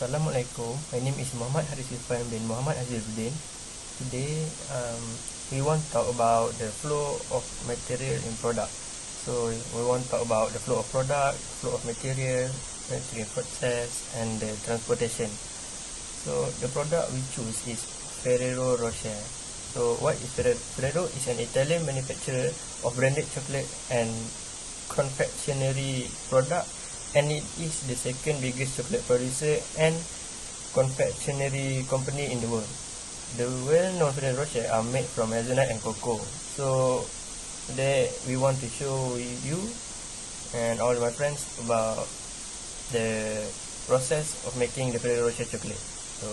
Assalamualaikum. My name is Mohammad Harith Irfan bin Mohammad Hazliruddin. Today, we want to talk about the flow of material in product. So we want to talk about the flow of product, flow of material, manufacturing process, and the transportation. So the product we choose is Ferrero Rocher. So what is Ferrero? Ferrero is an Italian manufacturer of branded chocolate and confectionery product, and it is the second biggest chocolate producer and confectionery company in the world. The well-known Ferrero Rocher are made from hazelnut and cocoa. So today we want to show you and all my friends about the process of making the Ferrero Rocher chocolate. So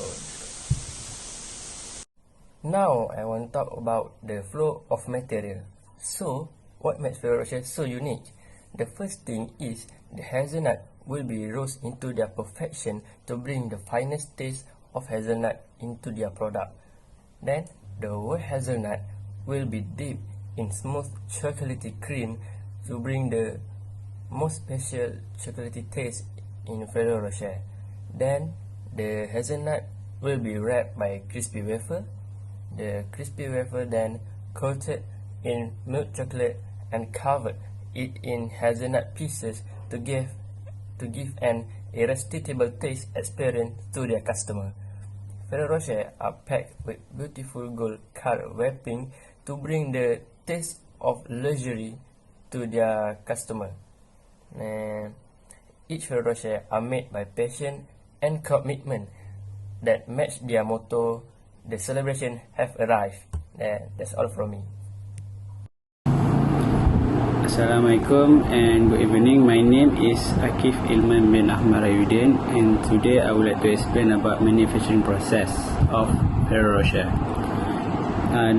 now I want to talk about the flow of material. So what makes Ferrero Rocher so unique? The first thing is the hazelnut will be roasted into their perfection to bring the finest taste of hazelnut into their product. Then the whole hazelnut will be dipped in smooth chocolatey cream to bring the most special chocolatey taste in Ferrero Rocher. Then the hazelnut will be wrapped by a crispy wafer. The crispy wafer then coated in milk chocolate and covered it in hazelnut pieces to give an irresistible taste experience to their customer. Ferrero Rocher are packed with beautiful gold colored wrapping to bring the taste of luxury to their customer. Each Ferrero Rocher are made by passion and commitment that match their motto, "The celebration have arrived." That's all from me. Assalamualaikum and good evening. My name is Aqif ilman bin ahmad rahayuddin, and today I would like to explain about manufacturing process of Ferrero Rocher.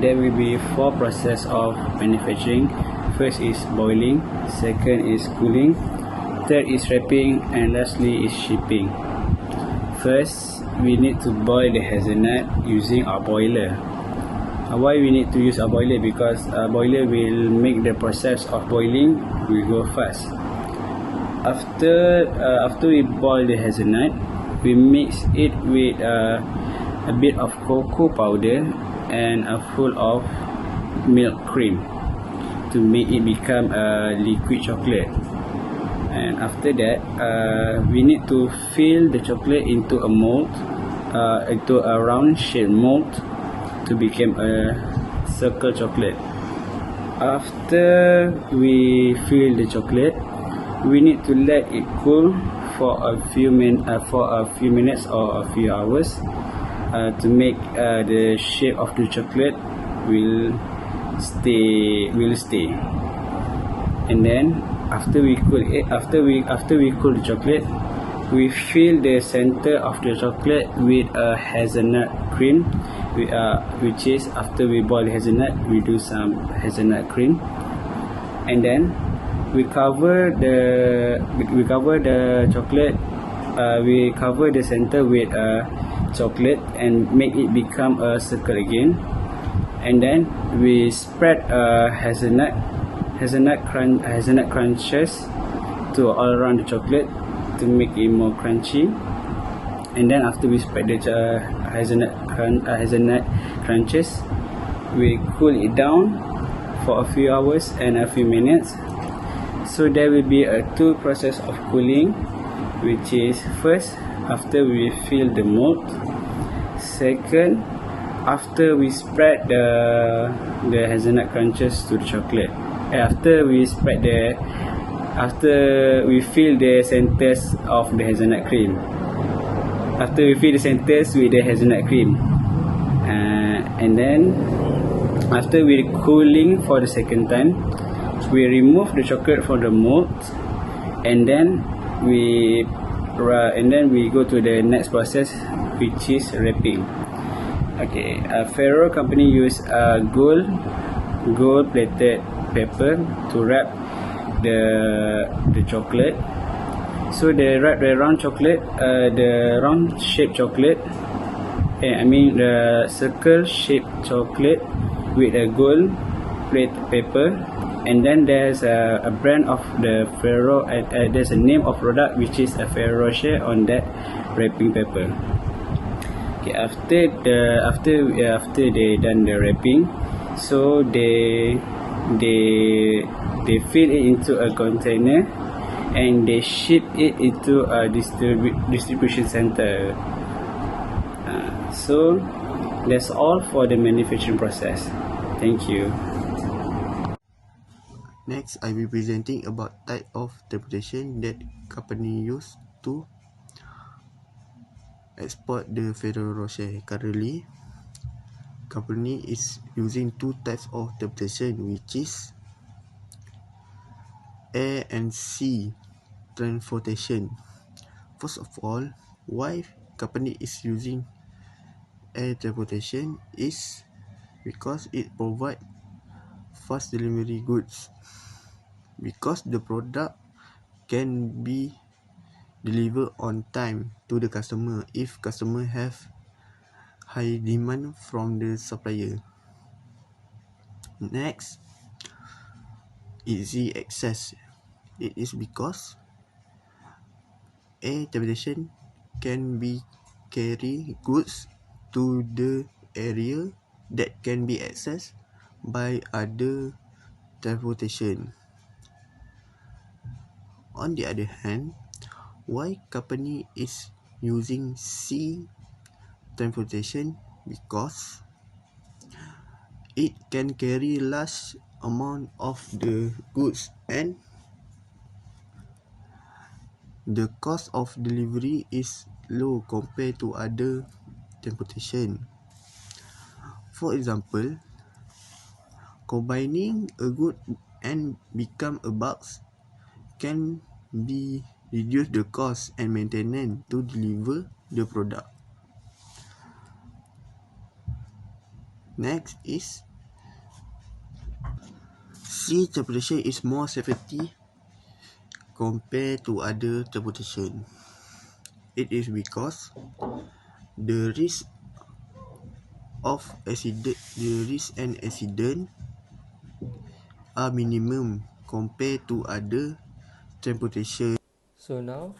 There will be 4 process of manufacturing. First is boiling, second is cooling, third is wrapping, and lastly is shipping. First, we need to boil the hazelnut using our boiler. Why we need to use a boiler? Because a boiler will make the process of boiling will go fast. After we boil the hazelnut, we mix it with a bit of cocoa powder and a full of milk cream to make it become a liquid chocolate. And after that, we need to fill the chocolate into a mold, into a round shaped mold, to become a circle chocolate. After we fill the chocolate, we need to let it cool for a few minutes or a few hours to make the shape of the chocolate will stay. And then after we cool the chocolate, we fill the center of the chocolate with a hazelnut cream, which is after we boil the hazelnut, we do some hazelnut cream, and then we cover the chocolate. We cover the center with chocolate and make it become a circle again, and then we spread hazelnut crunches to all around the chocolate to make it more crunchy. And then after we spread the hazelnut crunches, we cool it down for a few hours and a few minutes. So there will be a 2 process of cooling, which is first after we fill the mold, second after we spread the hazelnut crunches to the chocolate. After we fill the centers of the hazelnut cream. After we fill the centers with the hazelnut cream, and then after we cooling for the second time, we remove the chocolate from the mold, and then we go to the next process, which is wrapping. Okay, Ferrero company use gold plated paper to wrap the chocolate. So they wrap the round chocolate, the round shaped chocolate, the circle shaped chocolate with a gold plate paper, And then there's a brand of the Ferrero. There's a name of product which is a Ferrero Rocher on that wrapping paper. Okay, after they done the wrapping, so they fill it into a container and they ship it into a distribution center. So that's all for the manufacturing process. Thank you. Next, I will be presenting about type of transportation that company use to export the Ferrero Rocher. Currently, company is using two types of transportation, which is air and sea transportation. First of all, why company is using air transportation is because it provide fast delivery goods, because the product can be delivered on time to the customer if customer have high demand from the supplier. Next, easy access. It is because air transportation can be carry goods to the area that can be accessed by other transportation. On the other hand, why company is using sea transportation? Because it can carry large amount of the goods and the cost of delivery is low compared to other transportation. For example, combining a good and become a box can be reduce the cost and maintenance to deliver the product. Next is sea transportation is more safety compared to other transportation. It is because the risk and accident are minimum compared to other transportation. So now,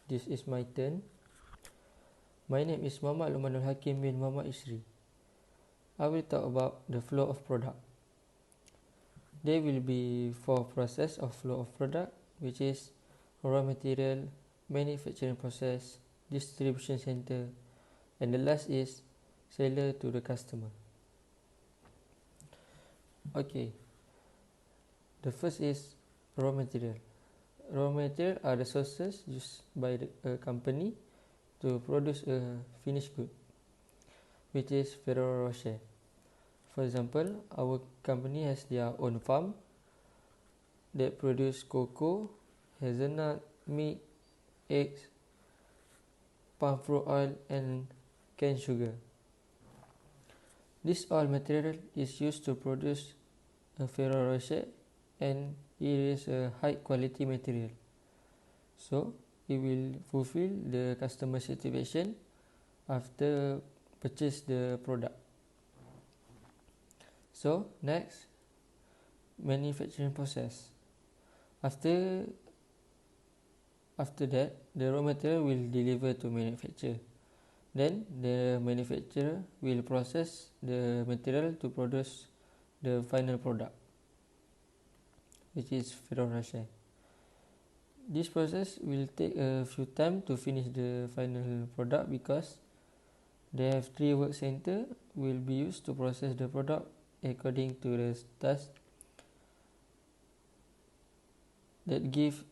this is my turn. My name is Mohammad Hakim bin Muhammad Yusri. I will talk about the flow of product. There will be four process of flow of product, which is raw material, manufacturing process, distribution center, and the last is seller to the customer. Okay, the first is raw material. Raw material are the sources used by a company to produce a finished good, which is Ferrero Rocher. For example, our company has their own farm that produce cocoa, hazelnut, milk, eggs, palm fruit oil, and cane sugar. This all material is used to produce a Ferrero Rocher, and it is a high quality material. So it will fulfill the customer satisfaction after purchase the product. So next, manufacturing process. After that, the raw material will deliver to manufacturer. Then the manufacturer will process the material to produce the final product, which is Ferrero Rocher. This process will take a few time to finish the final product because they have 3 work center will be used to process the product according to the task that give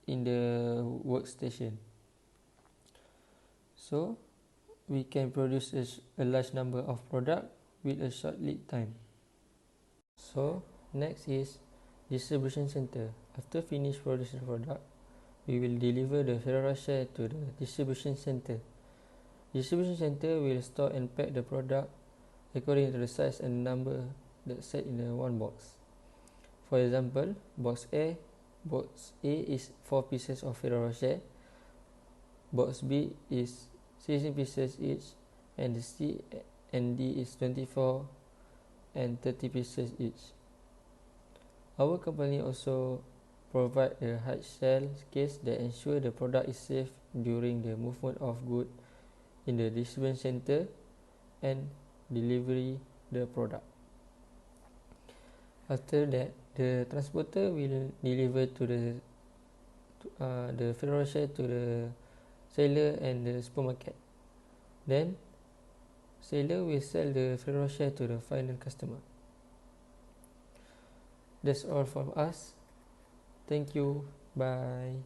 in the workstation. So we can produce a large number of product with a short lead time. So next is distribution center. After finish producing product, we will deliver the Ferrero Rocher to the distribution center. Distribution center will store and pack the product according to the size and number that's set in the one box. For example, box A is 4 pieces of Ferrero Rocher, box B is 16 pieces each, and the C and D is 24 and 30 pieces each. Our company also provide a hard shell case that ensure the product is safe during the movement of goods in the distribution center and delivery the product. After that, the transporter will deliver to the Ferrero Rocher to the seller and the supermarket. Then, seller will sell the Ferrero Rocher to the final customer. That's all from us. Thank you. Bye.